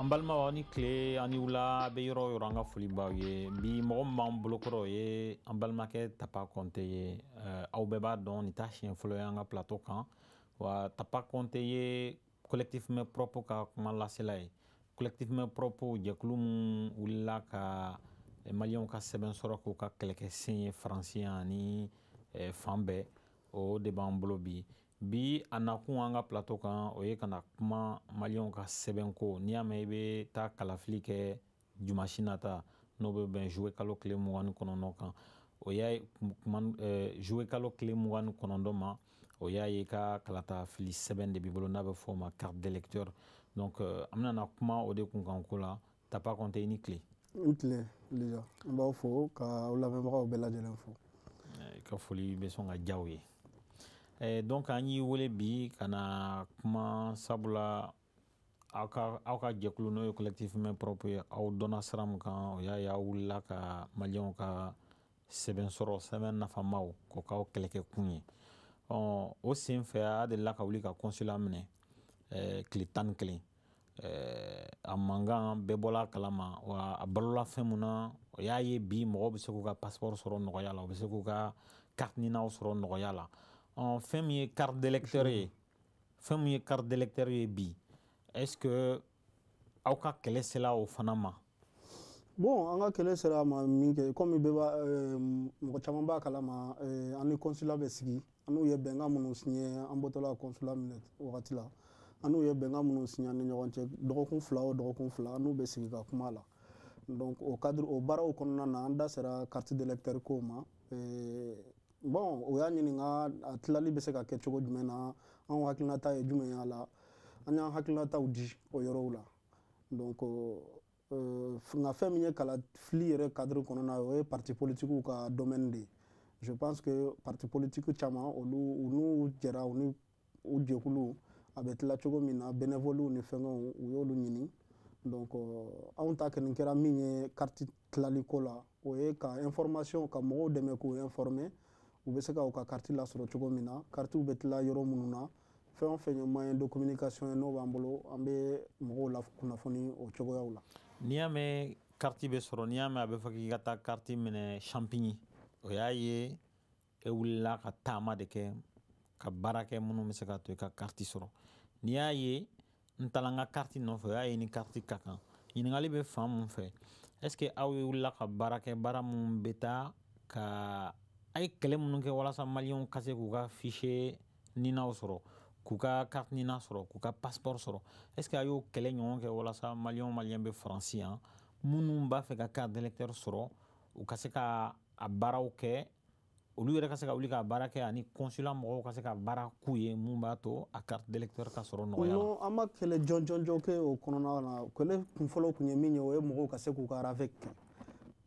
an balimaw ni tile ani wula bɛ yɔrɔ yɔrɔ an ka folibaw ye bi mɔgɔ min b'an bolokɔrɔ ye an balimakɛ Tapa Konte ye aw bɛɛ b'a dɔn nin t'a siɲɛ fɔlɔ ye an ka plateau kan wa Tapa Konte ye collectif main propre ka kuma lasela ye collectif main propre jɛkulu min wulila ka maliyɛnw ka sɛbɛn sɔrɔ k'u ka kɛlɛkɛsen ye faransi ani fan bɛɛ o de b'an bolo bi a nakun an ka plateau kan o ye kana kuma maliyɛnw ka sɛbɛn ko n'i y'a mɛn i bɛ taa kalafili kɛ jumasi nata n'o bɛ bɛn juwe kalo tile 29 kan o y'a juwe kalo tile 29 ma o y'a ye ka kalata fili sɛbɛn de b'i bolo n'a bɛ fɔ o ma carte d'électeur donc an bɛna kuma o de kun kan ko la Tapa Konte i ni tile. N tile Lija n b'aw fo ka aw lamɛnbagaw bɛɛ lajɛlen fo. I ka foli bɛ sɔn ka diya u ye. Donc an y'i wele bi kana kuma sabula aw ka jɛkulu n'o ye collectif main propre ye aw dɔnna sira min kan o y'a ye aw wulila ka maliyɛnw ka sɛbɛn sɔrɔ sɛbɛn nafamaw k'o k'aw kɛlɛkɛ kun ye o sen fɛ a delila ka wuli ka consulat minɛ tile 11 a mankan bɛɛ bɔla a kalama wa a balola fɛn mun na o y'a ye bi mɔgɔw bɛ se k'u ka passeport sɔrɔ nɔgɔya la u bɛ se k'u ka carte ɲininaw sɔrɔ nɔgɔya la fɛn min ye carte d'électeur ye fɛn min ye carte d'électeur ye bi est-ce que aw ka kɛlɛ sela o fana ma? Bon an ka kɛlɛ sera ma min kɛ comme mɔgɔ caman b'a kalama an ni consulat bɛ sigi an n'u ye bɛnkan minnu signé an bɔtɔla consulat minɛ wagati la an n'u ye bɛnkan minnu signé an ni ɲɔgɔn cɛ dɔgɔkun 2 o dɔgɔkun 2 an n'u bɛ sigi ka kuma la donc o cadre o baaraw kɔnɔna na an da sera carte d'électeur ko ma bon o y'a ɲininka a tilali bɛ se ka kɛ cogo jumɛn na an hakilinata ye jumɛn y'a la an y'an hakilinataw di o yɔrɔw la donc nka fɛn min ye kalafili yɛrɛ cadre kɔnɔna o ye parti politiques ka domaine de ye je pense que parti politique caman olu u n'u jɛra u ni u jɛkulu a bɛ tila cogo min na bénévoles ni fɛngɛw u y'olu ɲini donc anw ta kɔni kɛra min ye carte tilali ko la o ye ka information ka mɔgɔw dɛmɛ k'u informer u bɛ se ka u ka carte lasɔrɔ cogo min na cartes bɛ tila yɔrɔ minnu na fɛn o fɛn ye moyen de communication ye n'o b'an bolo an bɛ mɔgɔw la kunnafoni o cogoyaw la. N'i y'a mɛn carte bɛ sɔrɔ n'i y'a mɛn a bɛ fɔ k'i ka taa carte minɛ Champigny o y'a ye e wulila ka taama de kɛ ka baara kɛ minnu bɛ se ka to i ka carte sɔrɔ n'i y'a ye n taara n ka carte nɔfɛ o y'a ye ni carte ka kan ɲininkali bɛ fan mun fɛ est-ce que aw ye wulila ka baara kɛ baara minnu bɛ taa ka a ye kɛlɛ minnu kɛ walasa maliyɛnw ka se k'u ka fichier ɲininaw sɔrɔ k'u ka carte ɲinina sɔrɔ k'u ka passeport sɔrɔ est-ce que a y'o kɛlɛ ɲɔgɔn kɛ walasa maliyɛn bɛ faransi yan minnu b'a fɛ ka carte d'électeur sɔrɔ u ka se ka a baaraw kɛ olu yɛrɛ ka se ka wuli ka baara kɛ ani consulat mɔgɔw ka se ka baara k'u ye mun b'a to a carte d'électeur ka sɔrɔ nɔgɔya la. Non an ma kɛlɛ jɔnjɔn kɛ o kɔnɔna na kɛlɛ kunfɔlɔ kun ye min ye o ye mɔgɔw ka se k'u ka RAVEC kɛ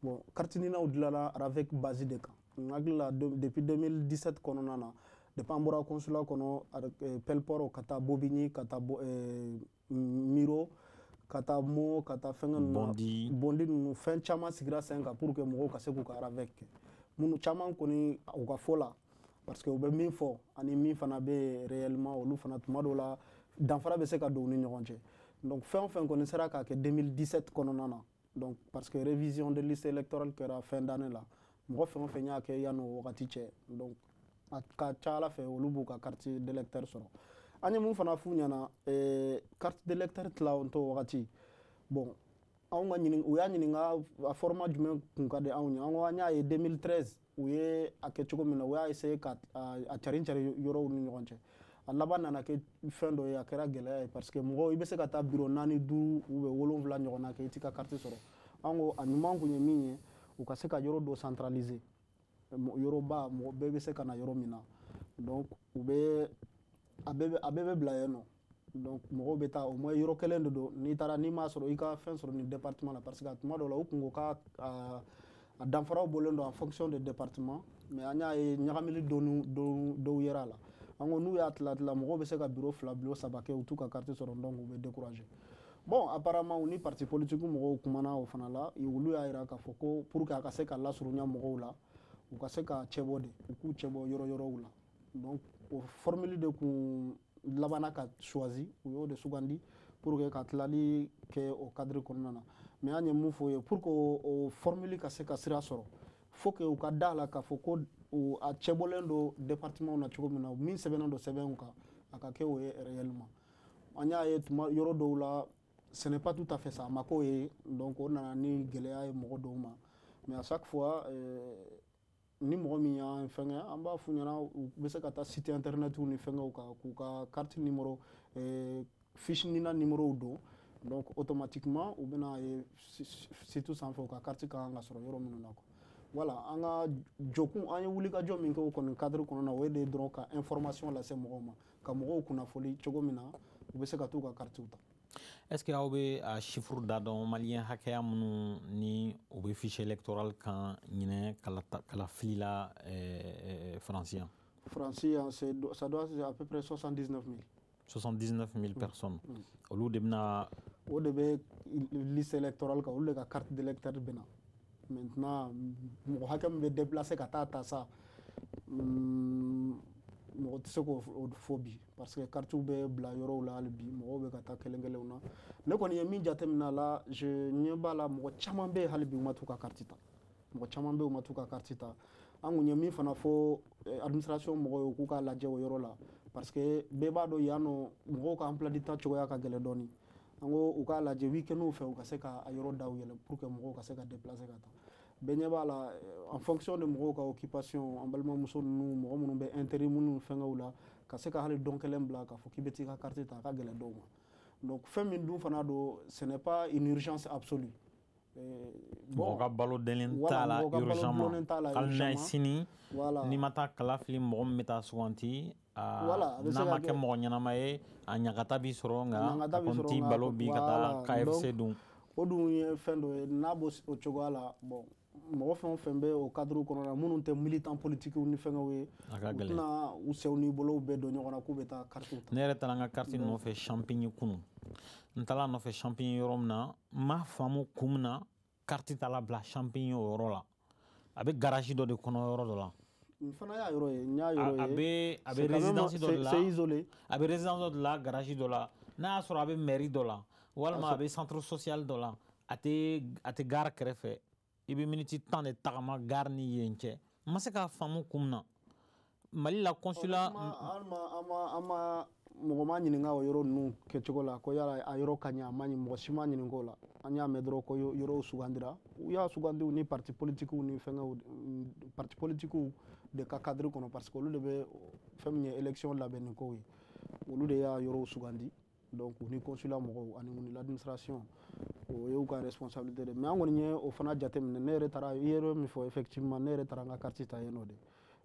bon carte ɲininaw dilanna RAVEC base de kan n hakili la depuis 2017 kɔnɔna na depuis an bɔra consulat kɔnɔ Pelleport ka taa Bobigny ka taa Miro ka taa Mo ka taa fɛngɛ ninnu Bondi ninnu fɛn caman sigira sen kan pour que mɔgɔw ka se k'u ka RAVEC kɛ minnu caman kɔni u ka fɔ la parce que u bɛ min fɔ ani min fana bɛ réellement olu fana tuma dɔw la danfara bɛ se ka don u ni ɲɔgɔn cɛ donc fɛn o fɛn kɔni sera k'a kɛ 2017 kɔnɔna na donc parce que révision de liste électorale kɛra fin d'année la mɔgɔ fɛn o fɛn y'a kɛ yan'o wagati cɛ donc a ka ca Ala fɛ olu b'u ka carte d'électeur sɔrɔ an ye mun fana f'u ɲɛna carte d'électeur tilawantɔ wagati bon anw ka u y'a ɲininka a format jumɛn kun ka di anw ye an y'a ye 2013 u ye a kɛ cogo min na u y'a essayer ka a carin yɔrɔw ni ɲɔgɔn cɛ a laban nana kɛ fɛn dɔ ye a kɛra gɛlɛya ye parce que mɔgɔw i bɛ se ka taa bureau 4 5 ou 7 ɲɔgɔn na kɛ i t'i ka carte sɔrɔ an ko a ɲuman kun ye min ye u ka se ka yɔrɔ dɔ centraliser yɔrɔba mɔgɔ bɛɛ bɛ se ka na yɔrɔ min na donc a bɛɛ bɛ bila yen nɔ donc mɔgɔw bɛ taa au moins yɔrɔ kelen de don n'i taara n'i m'a sɔrɔ i ka fɛn sɔrɔ ni département la parce que a tuma dɔw la u kun ko ka a danfaraw bɔlen don en fonction de département mais an y'a ye ɲagamili dɔw yera a la an ko n'u y'a tila mɔgɔw bɛ se ka bureau 2 bureau 3 kɛ u t'u ka carte sɔrɔ donc u bɛ décourager bon apparemment u ni parti politique mɔgɔw kumana o fana la olu y'a jira k'a fɔ ko pour que a ka se ka lasurunya mɔgɔw la u ka se ka cɛbɔ de u k'u cɛbɔ yɔrɔw la donc o formule de kun labanna ka choisi u y'o de sugandi pour que ka tilali kɛ o cadre kɔnɔna na mais an ye mun fɔ ye pour que o formule ka se ka sira sɔrɔ faut que u ka da la k'a fɔ ko a cɛbɔlen don département na cogo min na min sɛbɛnnen don sɛbɛnw kan a ka kɛ o ye réellement an y'a ye tuma yɔrɔ dɔw la ce n'est pas tout à fait ça a ma k'o ye donc o nana ni gɛlɛya ye mɔgɔ dɔw ma mais à chaque fois ni mɔgɔ min y'an fɛngɛ an b'a f'u ɲɛna u bɛ se ka taa site internet ni fɛngɛw kan k'u ka carte numéro fiche nina numéro don donc automatiquement u bɛna ye site sanfɛ u ka carte ka kan ka sɔrɔ yɔrɔ minnu na quoi voilà an ka jɔkun an ye wulikajɔ min kɛ o kɔni cadre kɔnɔna na o ye de dɔrɔn ka information lase mɔgɔw ma ka mɔgɔw kunnafoni cogo min na u bɛ se ka t'u ka cartes ta. Est-ce que aw bɛ a chiffre da dɔn maliyɛn hakɛya minnu ni u bɛ fichier électoral kan ɲinɛ kala fili la Faransi yan? Faransi yan ça doit être à peu près 79 000. 79 000 personnes. Olu de bɛna o de bɛ liste électorale kan olu de ka carte d'électeur bɛ na maintenant mɔgɔ hakɛ min bɛ déplacer ka taa ta sa mɔgɔ tɛ se k'o fɔ bi parce que carte bɛ bila yɔrɔw la hali bi mɔgɔw bɛ ka taa kelen-kelenw na ne kɔni ye min jateminɛ a la je ɲɛ b'a la mɔgɔ caman bɛ yen hali bi u ma t'u ka carte ta mɔgɔ caman bɛ yen u ma t'u ka carte ta an kun ye min fana fɔ administration mɔgɔw ye k'u k'a lajɛ o yɔrɔ la parce que bɛɛ b'a dɔn yan nɔ mɔgɔw ka emploi du temps cogoya ka gɛlɛn dɔɔni an ko u k'a lajɛ week-end fɛ u ka se ka a yɔrɔ daw yɛlɛ pour que mɔgɔw ka se ka déplacer ka taa bɛɛ ɲɛ b'a la en fonction de mɔgɔw ka occupation an balimamuso ninnu mɔgɔ minnu bɛ intérim minnu fɛngɛw la ka se ka hali don kelen bila k'a fɔ k'i bɛ t'i ka carte ta a ka gɛlɛn dɔw ma donc fɛn min dun fana don ce n'est pas une urgence absolue mɔgɔ ka balo dɛlen t'a la urgemment hali n'a ye sini n'i ma taa kala fili mɔgɔ min bɛ taa suganti n'a ma kɛ mɔgɔ ɲɛnama ye a ɲagata b'i sɔrɔ nka a kɔni t'i balo bi ka taa la KFC dun o dun ye fɛn dɔ ye n'a b'o cogoya la bon mɔgɔ fɛn o fɛn bɛ o cadre kɔnɔ na minnu tɛ militant politique ni fɛngɛw ye u tɛna u sew n'i bolow bɛɛ don ɲɔgɔn na k'u bɛ taa carte ta. Ne yɛrɛ taara n ka carte nɔfɛ Champigny kunun n taara nɔfɛ Champigny yɔrɔ min na n m'a faamu kun min na carte ta la bila Champigny o yɔrɔ la a bɛ garage dɔ de kɔnɔ yɔrɔ dɔ la. N fana y'a yɔrɔ ye n y'a yɔrɔ ye a bɛ résidence dɔ de la c'est isolé a bɛ résidence dɔ de la garage dɔ la n'a y'a sɔrɔ a bɛ mairie dɔ la walima a bɛ centre social dɔ la a tɛ gare kɛrɛfɛ i bɛ miniti 10 de tagama gare ni yen cɛ n ma se k'a faamu kun min na Mali la consulat mɔgɔ ma ɲininka o yɔrɔ ninnu kɛcogo la ko yala a yɔrɔ ka ɲɛ a ma ɲi mɔgɔ si ma ɲininka o la an y'a mɛn dɔrɔn ko yɔrɔw sugandira u y'a sugandi ni parti politique ni fɛngɛw parti politique de ka cadre kɔnɔ parce que olu de bɛ fɛn min ye élection labɛnni kow ye olu de y'a yɔrɔw sugandi donc u ni consulat mɔgɔw ani l'administration o y'u ka responsabilité de mais an kɔni ye o fana jateminɛ ne yɛrɛ taara i ye yɔrɔ min fɔ effectivement ne yɛrɛ taara n ka carte ta yen nɔ de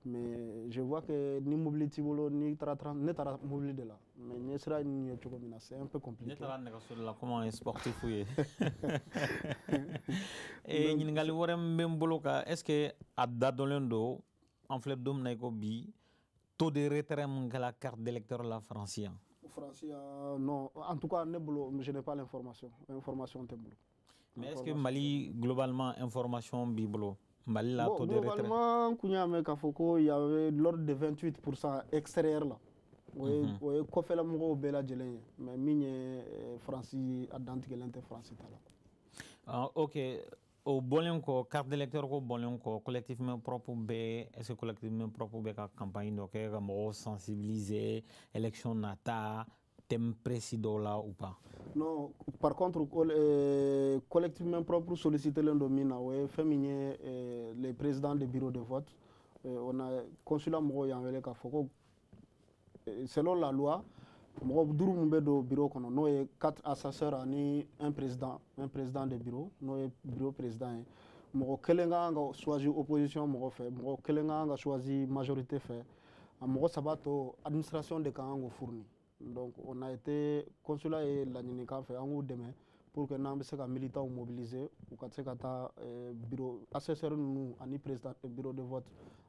mais je vois que ni mobili t'i bolo ni taara ne taara mobili de la mais ɲɛ sira nin ye cogo min na c'est un peu compliqué. Ne taara nɛgɛso de la comment ye sportif ye ɲininkali wɛrɛ min bɛ n bolo ka est ce que a dadɔnlen don an filɛ don min na i ko bi taux de retrait min kɛla carte d'électeur la Faransi yan. Faransi non en tout cas ne bolo je n'ai pas l'information tɛ n bolo. Mais est ce que Mali globalement information b'i bolo? Mali la taux de retrait globalement kun y'a mɛn k'a fɔ ko il y avait l'ordre de 28% extérieur la o ye kɔfɛla mɔgɔw bɛɛ lajɛlen ye mais min ye Faransi a dantigɛlen tɛ Faransi ta la. Ok o bɔlen kɔ carte d'électeur ko bɔlen kɔ collectif main propre bɛɛ est ce que collectif main propre bɛ ka campagne dɔ kɛ ka mɔgɔw sensibiliser élection nata thème précis dɔw la ou pas? Non, par contre collectif main propre sollicité len don min na o ye fɛn min ye les présidents des bureaux de vote on a consulat mɔgɔw y'an wele k'a fɔ ko selon la loi mɔgɔ 5 min bɛ don bureau kɔnɔ n'o ye 4 assesseurs ani un président de bureau n'o ye bureau président ye mɔgɔ kelen ka kan ka choisir opposition mɔgɔ fɛ mɔgɔ kelen ka kan ka choisir majorité fɛ a mɔgɔ 3 tɔ administration de ka kan k'o fournir donc on a été consulat ye laɲini k'an fɛ an k'u dɛmɛ pour que n'an bɛ se ka militants mobiliser u ka se ka taa bureau assesseur ninnu ani président bureau de vote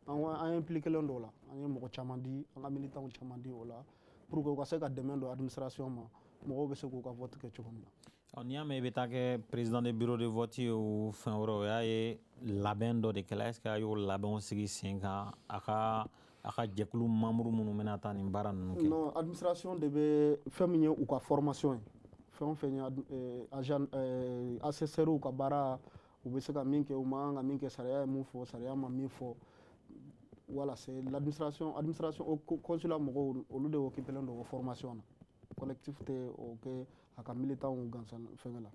an impliqué len don o la an ye mɔgɔ caman di an ka militants caman di o la pour que u ka se ka dɛmɛ don administration ma mɔgɔw bɛ se k'u ka vote kɛ cogo min na. N'i y'a mɛn i bɛ taa kɛ président de bureau de vote ye o fɛn wɛrɛ o y'a ye labɛn dɔ de kɛla est ce que a y'o labɛnw sigi sen kan a ka jɛkulu membre minnu bɛna taa nin baara ninnu kɛ? Non administration de bɛ fɛn min ye u ka formation ye fɛn o fɛn ye assesseur ka baara u bɛ se ka min kɛ u man kan ka min kɛ sariya ye mun fɔ sariya ma min fɔ voilà c'est l'administration consulat mɔgɔw olu de occupelen don o formation na collectif tɛ o kɛ a ka militants gansan fɛngɛ la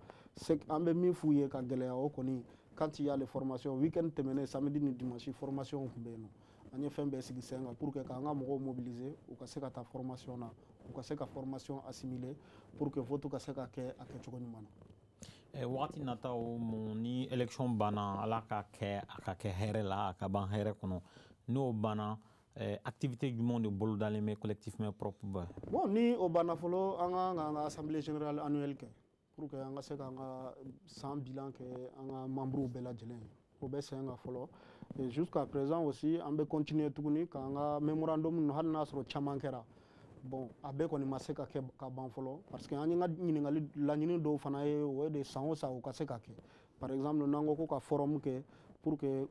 an bɛ min f'u ye ka gɛlɛya o kɔni quand il y a les formations week-end tɛmɛnen samedi ni dimanche formation tun bɛ yen nɔ an ye fɛn bɛɛ sigi sen kan pour que k'an ka mɔgɔw mobiliser u ka se ka taa formation na u ka se ka formation assimiler pour que vote ka se ka kɛ a kɛcogo ɲuman na. Wagati nataw mun ni élection banna ala ka kɛ hɛrɛ la a ka ban hɛrɛ kɔnɔ n'o banna activité jumɛnw de bolodalen bɛ collectif main propre bɛɛ. Bon ni o banna fɔlɔ an ka assemblée générale annuelle kɛ pour que an ka se k'an ka san bilan kɛ an ka membres bɛɛ lajɛlen ye o bɛ sen kan fɔlɔ et jusqu'à présent aussi an bɛ continuer tuguni k'an ka mémorandum hali n'a sɔrɔ caman kɛra bon a bɛɛ kɔni ma se ka kɛ ka ban fɔlɔ parce que an ye ka ɲininkali laɲini dɔw fana ye o ye de san o san o ka se ka kɛ par exemple n'an ko ko ka forum kɛ pour que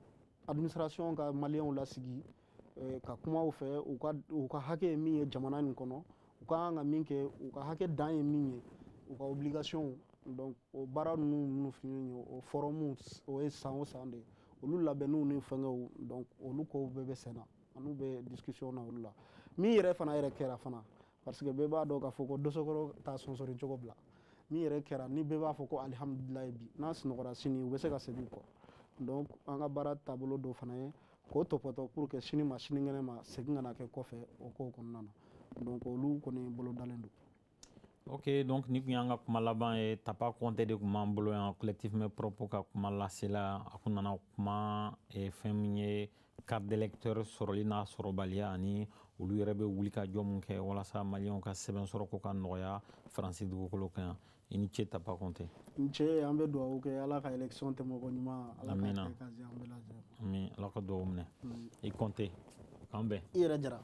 administration ka maliyɛnw lasigi ka kuma u fɛ u ka hakɛ ye min ye jamana nin kɔnɔ u ka kan ka min kɛ u ka hakɛ dan ye min ye u ka obligation donc o baara ninnu fini ye o forum o ye san o san de olu labɛnniw ni fɛngɛw donc olu kow bɛɛ bɛ sen na an'u bɛ discussion na olu la min yɛrɛ fana kɛra fana parce que bɛɛ b'a dɔn k'a fɔ ko dosokɔrɔ t'a sɔnsɔri cogo bila min yɛrɛ kɛra ni bɛɛ b'a fɔ ko alihamudulilayi bi n'a sunɔgɔra sini u bɛ se ka segin kɔ donc an ka baara taabolo dɔ fana ye k'o tɔpɔtɔ pour que sini ma sinikɛnɛ ma segin ka na kɛ kɔfɛ o kow kɔnɔna na donc olu kɔni bolo dalen don. Ok, donc ni kun y'an ka kuma laban ye Tapa Konte de kun b'an bolo yan collectif main propre ka kuma lasela a kun nana kuma fɛn min ye carte d'électeur sɔrɔli n'a sɔrɔbaliya ani olu yɛrɛ bɛ wuli ka jɔ mun kɛ walasa maliyɛnw ka sɛbɛn sɔrɔ ko ka nɔgɔya Faransi dugukolo kan yan i ni ce Tapa Konte. n cɛ an bɛ dugawu kɛ ala ka élection tɛmɛ ko ɲuman ala ka kɛ ka diya an bɛɛ lajɛlen. Ami ala ka dugawu minɛ i Konte k'an bɛn. I yɛrɛ jara.